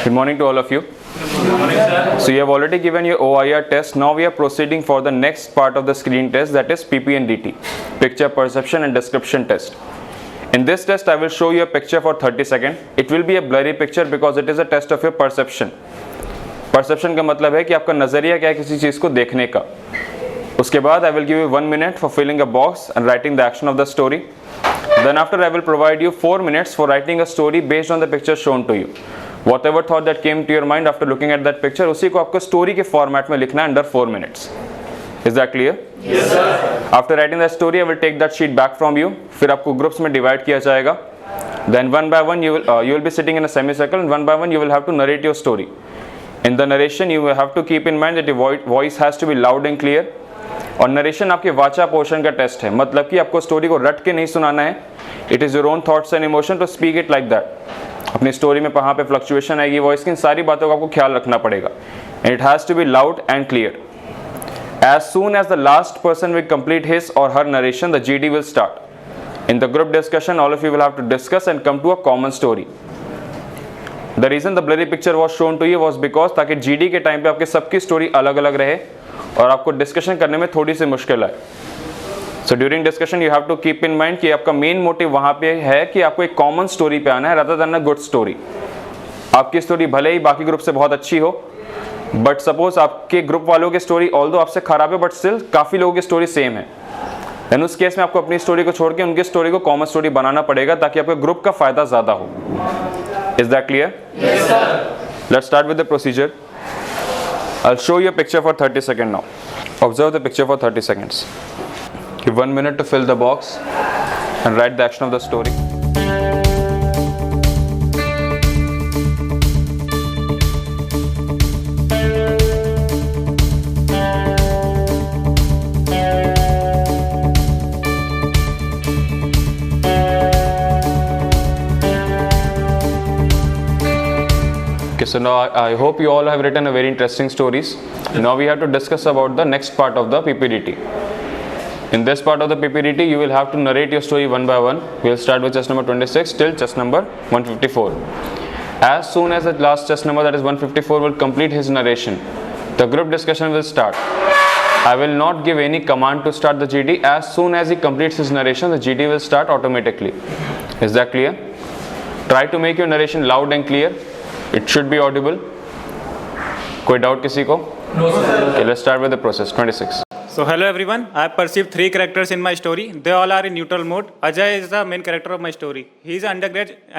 Good morning to all of you. Good morning, sir. So you have already given your OIR test. Now we are proceeding for the next part of the screen test, that is PPNDT, Picture Perception and Description Test. In this test I will show you a picture for 30 seconds. It will be a blurry picture because it is a test of your perception. Perception का मतलब है कि आपका नज़रिया क्या है किसी चीज़ को देखने का. उसके बाद I will give you 1 minute for filling a box and writing the action of the story. Then after I will provide you 4 minutes for writing a story based on the picture shown to you. Whatever thought that came to your mind after looking at that picture, उसी को आपको story के format में लिखना है under 4 minutes. Is that clear? Yes, sir. After writing that story, I will take that sheet back from you. फिर आपको groups में divide किया जाएगा. Then one by one you will be sitting in a semicircle and one by one you will have to narrate your story. In the narration you will have to keep in mind that your voice has to be loud and clear. और narration आपके वाचा portion का test है, मतलब कि आपको story को रट के नहीं सुनाना है. It is your own thoughts and emotion to speak it like that. अपनी स्टोरी में कहाँ पे फ्लक्चुएशन आएगी वॉइस की, इन सारी बातों का आपको ख्याल रखना पड़ेगा. And it has to be loud and clear. As soon as the last person will complete his or her narration the GD will start. In the group discussion all of you will have to discuss and come to a common story. The reason the blurry picture was shown to you was because ताकि GD के time पे आपके सबकी story अलग अलग रहे और आपको डिस्कशन करने में थोड़ी सी मुश्किल है. So during discussion you have to keep in mind कि आपका मेन मोटिव वहाँ पे है कि आपको एक कॉमन स्टोरी पे आना है rather than a good story. आपकी स्टोरी भले ही बाकी ग्रुप से बहुत अच्छी हो, बट सपोज आपके ग्रुप वालों की स्टोरी ऑल्दो आपसे खराब है बट स्टिल काफ़ी लोगों की स्टोरी सेम है, देन उस केस में आपको अपनी स्टोरी को छोड़ के उनकी स्टोरी को कॉमन स्टोरी बनाना पड़ेगा ताकि आपके ग्रुप का फायदा ज़्यादा हो. Is that clear? Yes, sir. Let's start with the procedure. I'll show you a picture for 30 seconds now. Observe the picture for 30 seconds. Give 1 minute to fill the box and write the action of the story. Okay, so now I hope you all have written a very interesting stories. Now we have to discuss about the next part of the PPDT. In this part of the PPDT, you will have to narrate your story one by one. We will start with chess number 26 till chess number 154. As soon as the last chess number, that is 154, will complete his narration, the group discussion will start. I will not give any command to start the GD. As soon as he completes his narration, the GD will start automatically. Is that clear? Try to make your narration loud and clear. It should be audible. कोई doubt किसी को? No, sir. Okay, let's start with the process. 26. So hello everyone, I have perceived 3 characters in my story. They all are in neutral mode. Ajay is the main character of my story. He is an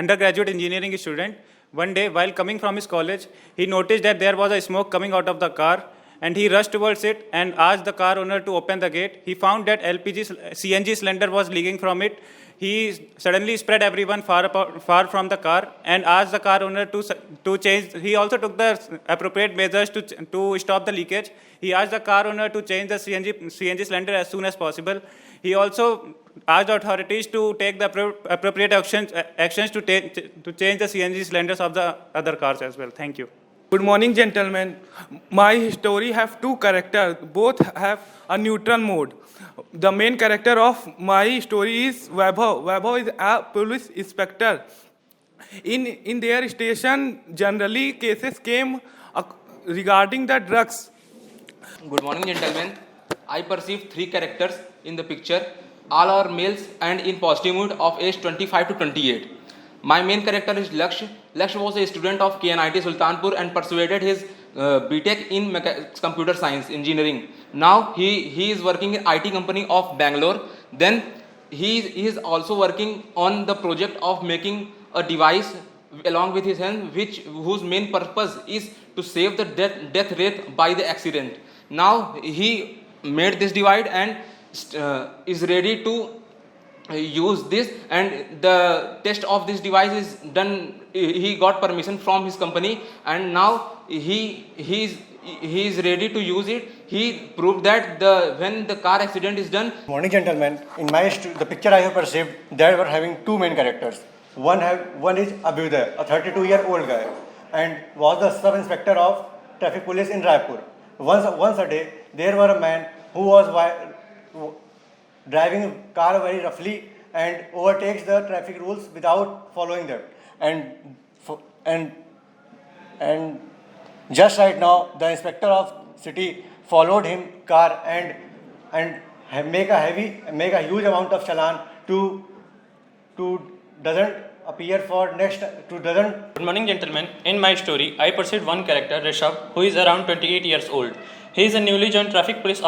undergraduate engineering student. One day while coming from his college, he noticed that there was a smoke coming out of the car and he rushed towards it and asked the car owner to open the gate. He found that CNG cylinder was leaking from it. He suddenly spread everyone far from the car and asked the car owner to change. He also took the appropriate measures to stop the leakage. He asked the car owner to change the CNG cylinder as soon as possible. He also asked authorities to take the appropriate actions to change the CNG cylinders of the other cars as well. Thank you. Good morning, gentlemen. My story have 2 characters. Both have a neutral mode. The main character of my story is Vaibhav. Vaibhav is a police inspector. In their station, generally cases came regarding the drugs. Good morning, gentlemen. I perceive 3 characters in the picture. All are males and in positive mood of age 25 to 28. My main character is Laksh. Laksh was a student of KNIT Sultanpur and pursued his BTech in computer science engineering. Now he is working in IT company of Bangalore. Then he is also working on the project of making a device along with his hand whose main purpose is to save the death rate by the accident. Now he made this device and is ready to use this, and the test of this device is done. He got permission from his company and now he is ready to use it. He proved that when the car accident is done. Morning, gentlemen. In the picture I have perceived, they were having 2 main characters. One is Abhyuday, a 32-year-old guy, and was the sub-inspector of traffic police in Raipur. Once a day, there was a man who was driving a car very roughly and overtakes the traffic rules without following them. And and just right now, the inspector of city followed him car and make a huge amount of challan to doesn't appear for next to doesn't. Good morning, gentlemen. In my story, I perceived one character, Rishabh, who is around 28 years old. He is a newly joined traffic police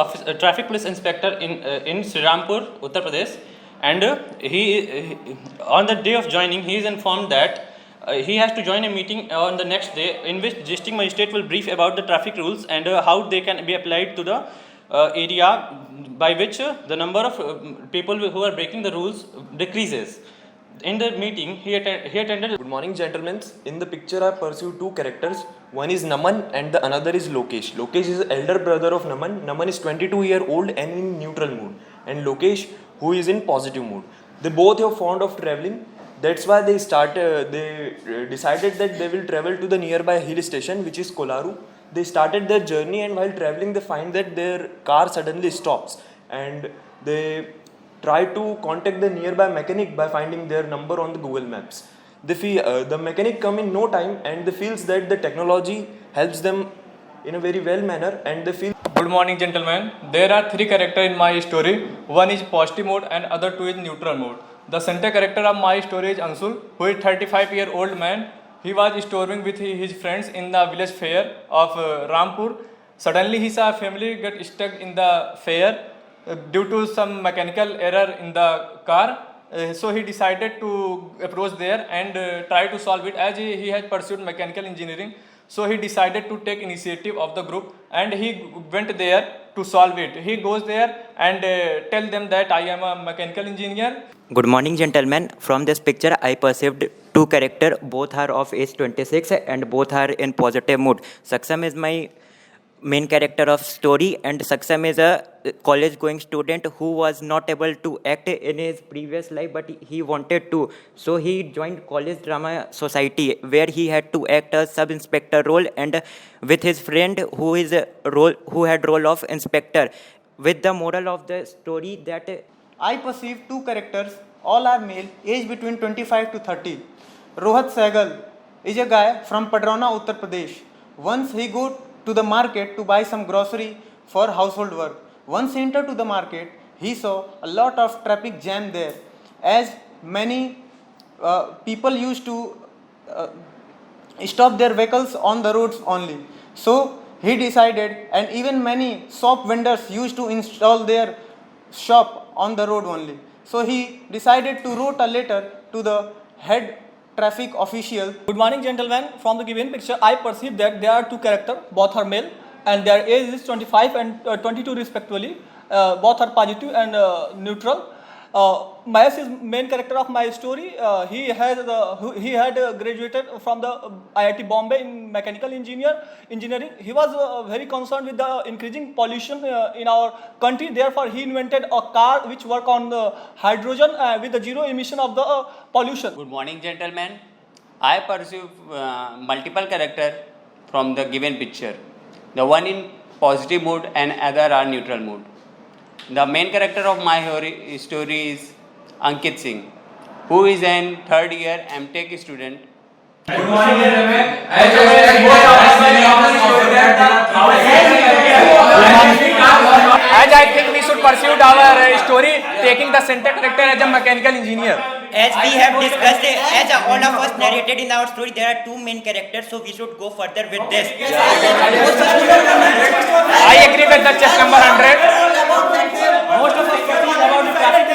inspector in Srirampur, Uttar Pradesh. And he on the day of joining, he is informed that he has to join a meeting on the next day in which district magistrate will brief about the traffic rules and how they can be applied to the area by which the number of people who are breaking the rules decreases. In the meeting, he attended. Good morning, gentlemen. In the picture, I pursue two characters. One is Naman and the another is Lokesh. Lokesh is the elder brother of Naman. Naman is 22-year-old and in neutral mood. And Lokesh, who is in positive mood. They both are fond of traveling. That's why they decided that they will travel to the nearby hill station, which is Kolaru. They started their journey, and while traveling, they find that their car suddenly stops. And they try to contact the nearby mechanic by finding their number on the Google Maps. They feel the mechanic come in no time, and they feels that the technology helps them in a very well manner, and they feel. Good morning, gentlemen. There are three characters in my story. One is positive mode and other two is neutral mode. The center character of my story is Anshul, who is 35-year-old man. He was storming with his friends in the village fair of Rampur. Suddenly he saw a family get stuck in the fair due to some mechanical error in the car. So he decided to approach there and try to solve it, as he had pursued mechanical engineering. So he decided to take initiative of the group and he went there to solve it. He goes there and tell them that I am a mechanical engineer. Good morning, gentlemen. From this picture, I perceived two characters. Both are of age 26 and both are in positive mood. Saksam is my main character of story, and Saksam is a college going student who was not able to act in his previous life, but he wanted to. So he joined college drama society, where he had to act a sub inspector role, and with his friend who had role of inspector. With the moral of the story that I perceive two characters, all are male, aged between 25 to 30. Rohat Sehgal is a guy from Padrona, Uttar Pradesh. Once he go to the market to buy some grocery for household work. Once he entered to the market, he saw a lot of traffic jam there, as many people used to stop their vehicles on the roads only. So he decided, and even many shop vendors used to install their shop on the road only. So he decided to write a letter to the head traffic official. Good morning, gentlemen. From the given picture, I perceive that there are two characters, both are male, and their age is 25 and 22 respectively. Both are positive and neutral. Mahesh is main character of my story. He had graduated from the IIT Bombay in mechanical engineering. He was very concerned with the increasing pollution in our country. Therefore, he invented a car which work on the hydrogen with the zero emission of the pollution. Good morning, gentlemen. I perceive multiple characters from the given picture. The one in positive mood and other are neutral mood. The main character of my story is Ankit Singh, who is an third year MTech student. Good morning, gentlemen. As I think we should pursue our story taking the center character as a mechanical engineer. as we have discussed, as all of us narrated in our story, there are two main characters, so we should go further with this. I agree with the chess number 100. Most of us proceed about the traffic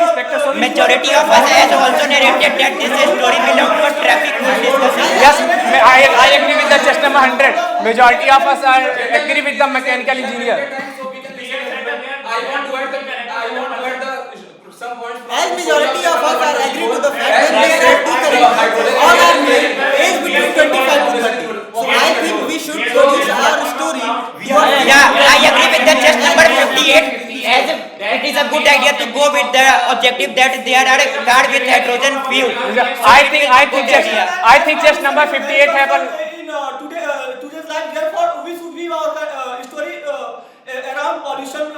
inspector. So Majority of us has also narrated that this story belongs to a traffic rule discussion. Yes, I agree with the chess number 100. Majority of us are agree with the mechanical engineer. As majority of us are agree to the fact that there are two characters, all are male, age between 25 to 30. So I think we should produce our story. Yeah, I agree with the chess number 58. As it is a good idea to go with the objective that there are a car with hydrogen fuel. I think chess number 58 have a. today's life, therefore, we should leave our story around pollution.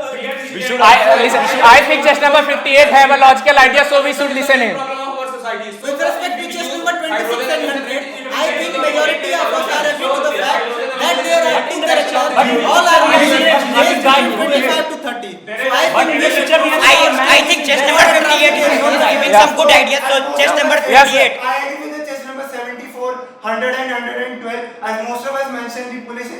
I think chess number 58 have a logical idea, so we should listen him. With respect to chess number 26 and 100, I I think majority of us are agree to the fact that there are two characters, all are aged between 25 to 30. So I think chess number 58 is giving some good ideas. So chess number 58. I agree with the chess number 74, 100 and 112. As most of us mentioned the police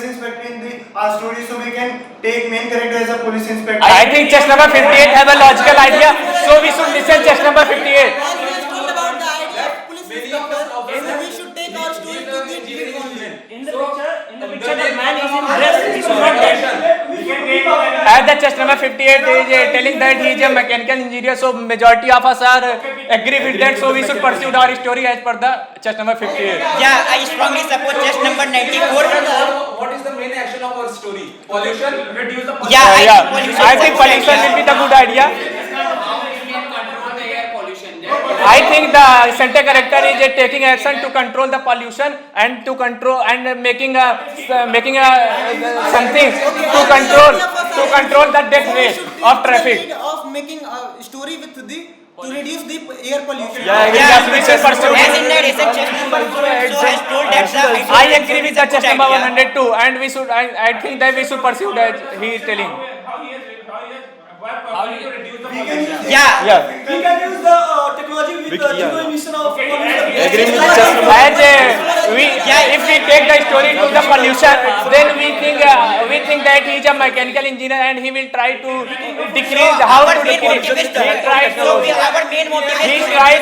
inspector in the story, so we can take main character as a police inspector. I think chess number 58 have a logical idea, so we should listen chess number 58. as we have told about the idea of police inspector, so we should take our story to the lead only. In the picture, the man is in dress. He should not get. At the chess number 58, they is telling that he is a mechanical engineer, so majority of us are agree with that, so we should pursue our story as per the chess number 58. Yeah, I strongly support chess number 94. What is the main action of our story? Pollution, reduce the pollution. Yeah, I think pollution will be the good idea. I think the center character is taking action to control the pollution and to control and making a something to control the death rate of traffic. Of making a story with the to reduce the air pollution. We should pursue. As in the recent chess number so has told that I agree with the chess number 102, and we should. I think that we should pursue that he is telling. Yeah. We can use the technology with the zero emission of pollution. If we take the story to the pollution, then we think that he is a mechanical engineer and he will try to decrease how to decrease. He tries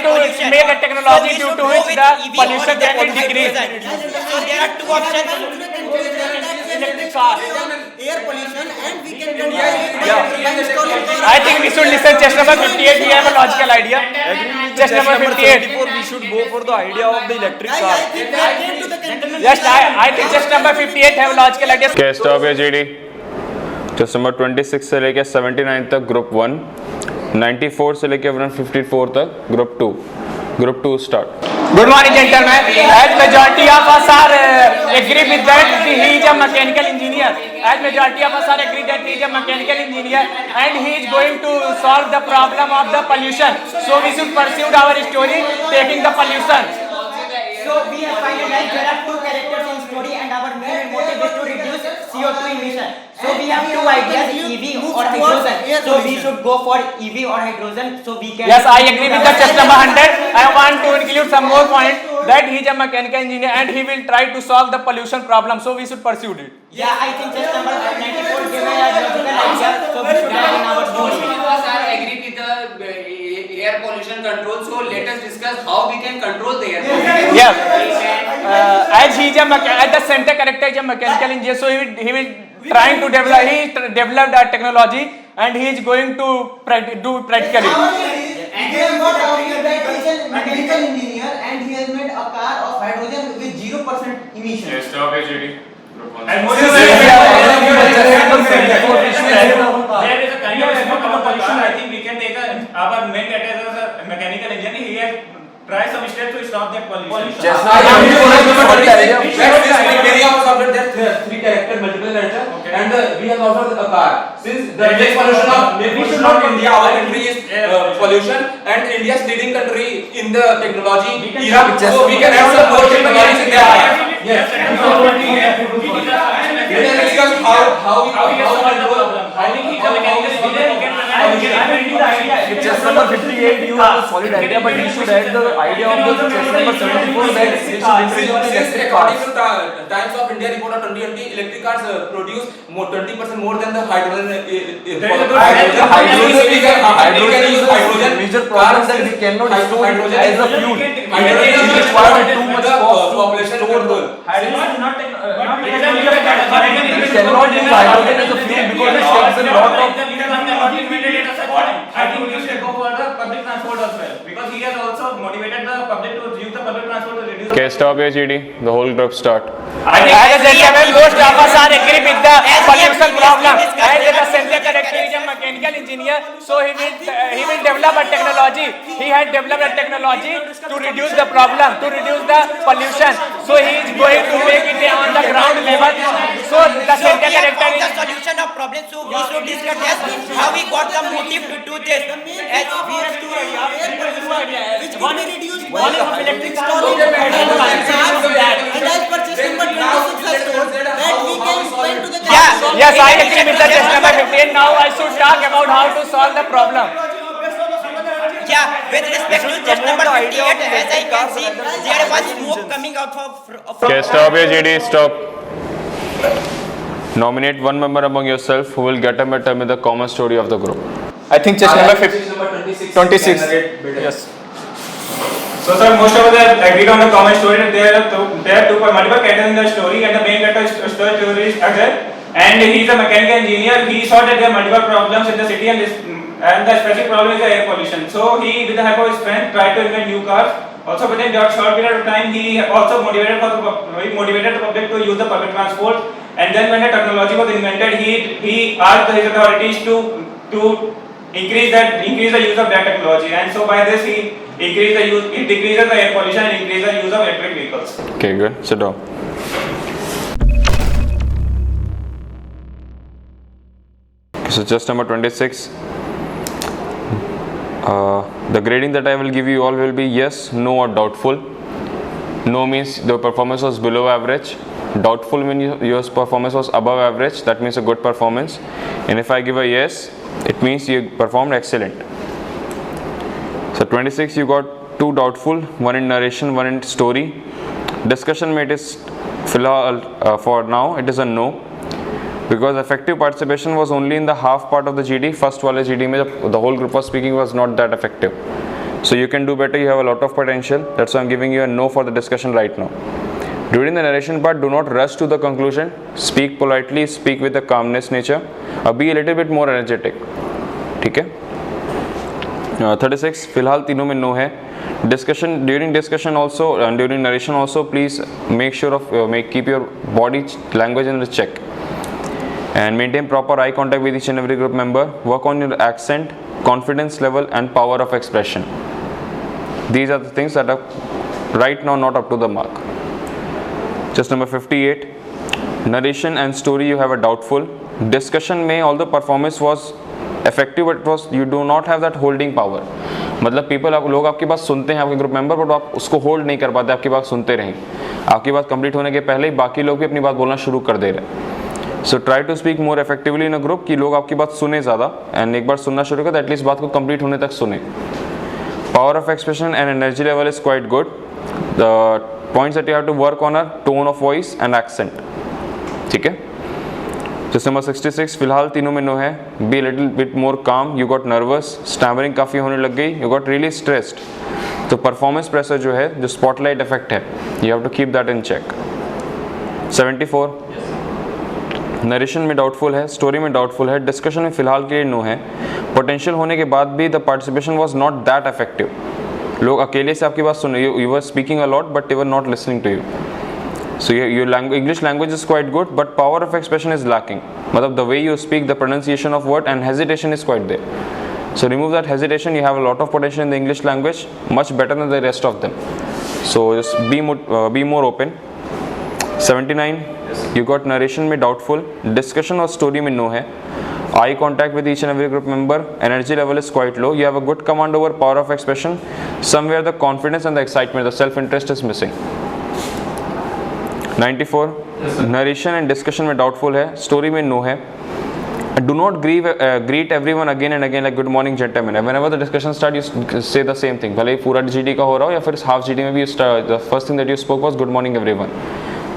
to make a technology due to which the pollution can be decreased. So there are two options. Electric cars, air pollution, and we can control it by installing cars. I think we should listen chess number 58. We have a logical idea. Chess number 58. We should go for the idea of the electric car. I think that came to the conclusion. Yes, I think chess number 58 have a logical idea. Okay, stop here GD. Chest number 26 से लेके 79 तक group 1, 94 से लेके 154 तक group 2. Group 2 start. Good morning, gentlemen. As majority of us are agree with that he is a mechanical engineer. As majority of us are agree that he is a mechanical engineer and he is going to solve the problem of the pollution. So we should pursue our story taking the pollution. So we have finalized there are two characters in story and our main motive is to reduce CO2 emission. So we have two ideas, EV or hydrogen. So we should go for EV or hydrogen. So we can. Yes, I agree with the chess number 100. I want to include some more point that he is a mechanical engineer and he will try to solve the pollution problem. So we should pursue it. Yeah, I think chess number 94 given a logical idea. So we should have in our story. I agree with the air pollution control. So let us discuss how we can control the air pollution. Yeah. As he is as the center character is a mechanical engineer, so he will trying to develop. He developed a technology and he is going to do practically. He has got a mechanical engineer and he has made a car of hydrogen with 0% emission. Okay, stop here GD. And there is a kind of pollution. I think we can take our main character as a mechanical engineer. He has tried some steps to stop that pollution. Area was after that three character, multiple character, and we have also a car. Since the biggest pollution of India, our country is pollution, and India is leading country in the technology era. So we can have some more technologies in there. Yes. We can discuss how we control. I think he's a mechanical engineer. Chess number 58, you have a solid idea, but you should add the idea of the chess number 74 that they should introduce electric cars. According to Times of India report of 2020, electric cars produce 20% more than the hydrogen. Hydrogen is a major problem that we cannot store it as a fuel. Hydrogen requires too much cost to store the. We cannot use hydrogen as a fuel because it takes a lot of. I think we should go for the public transport as well, because he has also motivated the public to use the public transport to reduce. Okay, stop here GD. The whole group start. I think most of us are agree with the pollution problem. As the center character is a mechanical engineer, so he will develop a technology. He has developed a technology to reduce the problem, to reduce the pollution. So he is going to make it on the ground level. So the center character the is. solution of problem. So we should discuss how we got the motive to do this. As we have to Which one is reduced? One is electric car. And as per chest number 26 has told that we can spend to the. Yes, I agree with the chest number 15. Now I should talk about how to solve the problem. Yeah, with respect to chest number 58, as I can see, there was smoke coming out from. Okay, stop here, JD. Stop. Nominate one member among yourself who will get a term with the common story of the group. I think chest number 26. Yes. So sir, most of them agreed on the common story. There are two multiple characters in the story, and the main character story is Ajay, and he is a mechanical engineer. He saw that there are multiple problems in the city, and the specific problem is the air pollution. So he, with the help of his friend, tried to invent new cars. Also within that short period of time, he also motivated the public to use the public transport. And then when the technology was invented, he asked his authorities to increase the use of that technology. And so by this he decreases the air pollution and increases the use of electric vehicles. Okay, good. Sit down. So just number 26. The grading that I will give you all will be yes, no or doubtful. No means the performance was below average. Doubtful means your performance was above average. That means a good performance. And if I give a yes, it means you performed excellent. So 26 you got 2 doubtful, 1 in narration, 1 in story. Discussion mate is for now it is a no, because effective participation was only in the half part of the GD. First wale GD mein the whole group was speaking was not that effective. So you can do better, you have a lot of potential. That's why I'm giving you a no for the discussion right now. During the narration part, do not rush to the conclusion. Speak politely, speak with a calmness nature. Be a little bit more energetic. ठीक है? 36 फिलहाल तीनों में no है. Discussion, during discussion also and during narration also, please make sure of keep your body language in the check and maintain proper eye contact with each and every group member. Work on your accent, confidence level and power of expression. These are the things that are right now not up to the mark. Just number 58. Narration and story you have a doubtful. Discussion में all the performance was effective, but it was you do not have that holding power. मतलब लोग आपकी बात सुनते हैं, आपके group member, but आप उसको होल्ड नहीं कर पाते, आपकी बात सुनते रहें. आपकी बात कंप्लीट होने के पहले ही बाकी लोग भी अपनी बात बोलना शुरू कर दे रहे हैं. So try to speak more effectively in a group कि लोग आपकी बात सुने ज़्यादा, एंड एक बार सुनना शुरू करें एटलीस्ट बात को कंप्लीट होने तक सुने. Power of expression and energy level is quite good. The points that you have to work on are tone of voice and accent. ठीक है? Just number 66. फिलहाल तीनों में no है. Be a little bit more calm. You got nervous. Stammering काफ़ी होने लग गई. You got really stressed. तो performance pressure जो है, जो spotlight effect है, you have to keep that in check. 74. Narration में डाउटफुल है, स्टोरी में डाउटफुल है, डिस्कशन में फिलहाल के लिए नो है. पोटेंशियल होने के बाद भी the participation was not that effective. लोग अकेले से आपकी बात सुन रहे, you were speaking a lot but they were not listening to you. So your English language is quite good but power of expression is lacking. मतलब the way you speak, the pronunciation of word and hesitation is quite there. So remove that hesitation. You have a lot of potential in the English language, much better than the rest of them. So just be more open. 79. You got narration में doubtful, discussion और story में no है. Eye contact with each and every group member. Energy level is quite low. You have a good command over power of expression. Somewhere the confidence and the excitement, the self-interest is missing. 94. Narration and discussion में doubtful है, story में no है. Do not greet everyone again and again like good morning gentlemen. Whenever the discussion starts, you say the same thing. भले ही पूरा GD का हो रहा हो या फिर half GD में भी the first thing that you spoke was good morning everyone.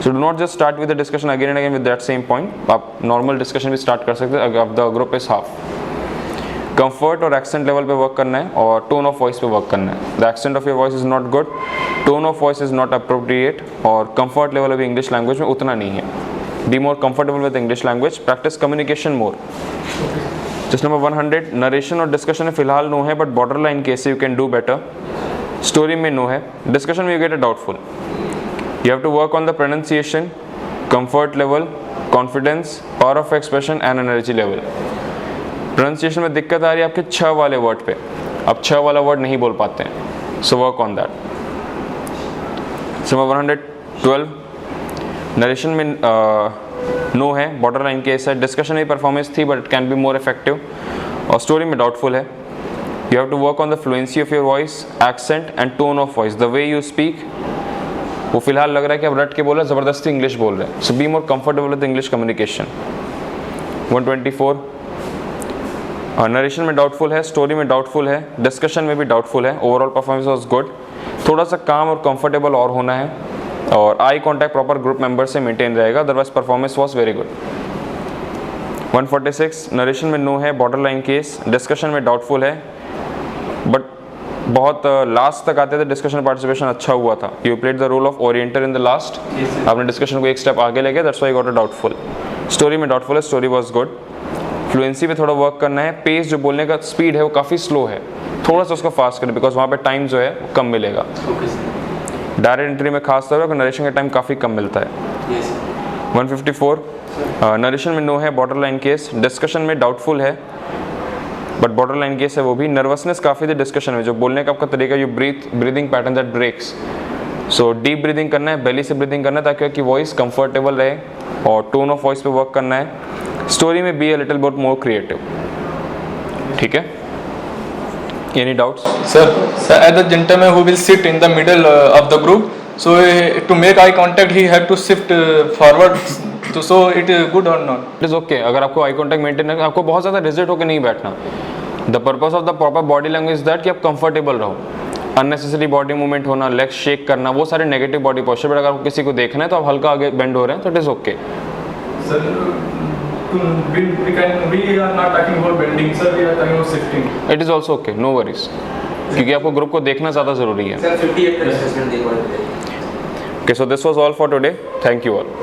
So do not just start with the discussion again and again with that same point. आप normal discussion भी start कर सकते हैं अब the group is half. Comfort और accent level पे work करना है और tone of voice पे work करना है. The accent of your voice is not good, tone of voice is not appropriate और comfort level अभी English language में उतना नहीं है. Be more comfortable with English language. Practice communication more. Just number 100. Narration और discussion में फिलहाल no है but borderline case you can do better. Story में no है. Discussion में you get a doubtful. You have to work on the pronunciation, comfort level, confidence, power of expression and energy level. Pronunciation में दिक्कत आ रही है आपके छ वाले word पे. आप छ वाला word नहीं बोल पाते हैं. So work on that. So number 12 narration में नो है, बॉर्डर लाइन केस है, डिस्कशन में परफॉर्मेंस थी but it can be more effective, और स्टोरी में डाउटफुल है. You have to work on the fluency of your voice, accent and tone of voice, the way you speak. वो फिलहाल लग रहा है कि अब रट के बोल रहे हैं, ज़बरदस्ती इंग्लिश बोल रहे हैं. So be more comfortable with English communication. 124 narration में डाउटफुल है, स्टोरी में डाउटफुल है, डिस्कशन में भी डाउटफुल है. Overall performance was good. थोड़ा सा काम और कंफर्टेबल और होना है, और eye contact proper group member से मेंटेन रहेगा, otherwise performance was very good. 146 narration में नो है, बॉर्डर लाइन केस, डिस्कशन में डाउटफुल है, बट बहुत लास्ट तक आते थे, डिस्कशन पार्टिसिपेशन अच्छा हुआ था. You played the role of orienter in the last, आपने डिस्कशन को एक स्टेप आगे ले गए, that's why got a doubtful. Story में डाउटफुल है, स्टोरी वॉज गुड. फ्लुएंसी पे थोड़ा वर्क करना है, पेस जो बोलने का स्पीड है वो काफ़ी स्लो है, थोड़ा सा उसको फास्ट करें बिकॉज वहाँ पे टाइम जो है वो कम मिलेगा. डायरेक्ट एंट्री में खास तौर पर नरेशन का टाइम काफ़ी कम मिलता है. 154 नरेशन में नो है, बॉर्डर लाइन केस, डिस्कशन में डाउटफुल है बट बॉर्डर लाइन केस है वो भी. नर्वसनेस काफ़ी थी डिस्कशन में, जो बोलने का आपका तरीका, you breathing pattern that breaks. So deep breathing करना है, बेली से ब्रीदिंग करना है ताकि आपकी वॉइस कंफर्टेबल रहे, और टोन ऑफ वॉइस पे वर्क करना है. स्टोरी में be a little bit more creative. ठीक है, any doubts? Sir, as the gentleman who will sit in the middle of the group, so to make eye contact, he had to shift forward. So it is good or not? It is okay. अगर आपको eye contact maintain है, आपको बहुत ज़्यादा rigid होकर नहीं बैठना. The purpose of the proper body language that कि आप कंफर्टेबल रहो. अननेसेसरी बॉडी मूवमेंट होना, लेग्स शेक करना, वो सारे नेगेटिव बॉडी पोस्चर. बट अगर आपको किसी को देखना है तो आप हल्का आगे बेंड हो रहे हैं तो it is okay. Sir, we are not talking about bending, sir. We are talking about shifting. It is also okay, no worries, क्योंकि आपको ग्रुप को देखना ज़्यादा ज़रूरी है. Sir, 58 assessment they got. Okay, so this was all for today. Thank you all.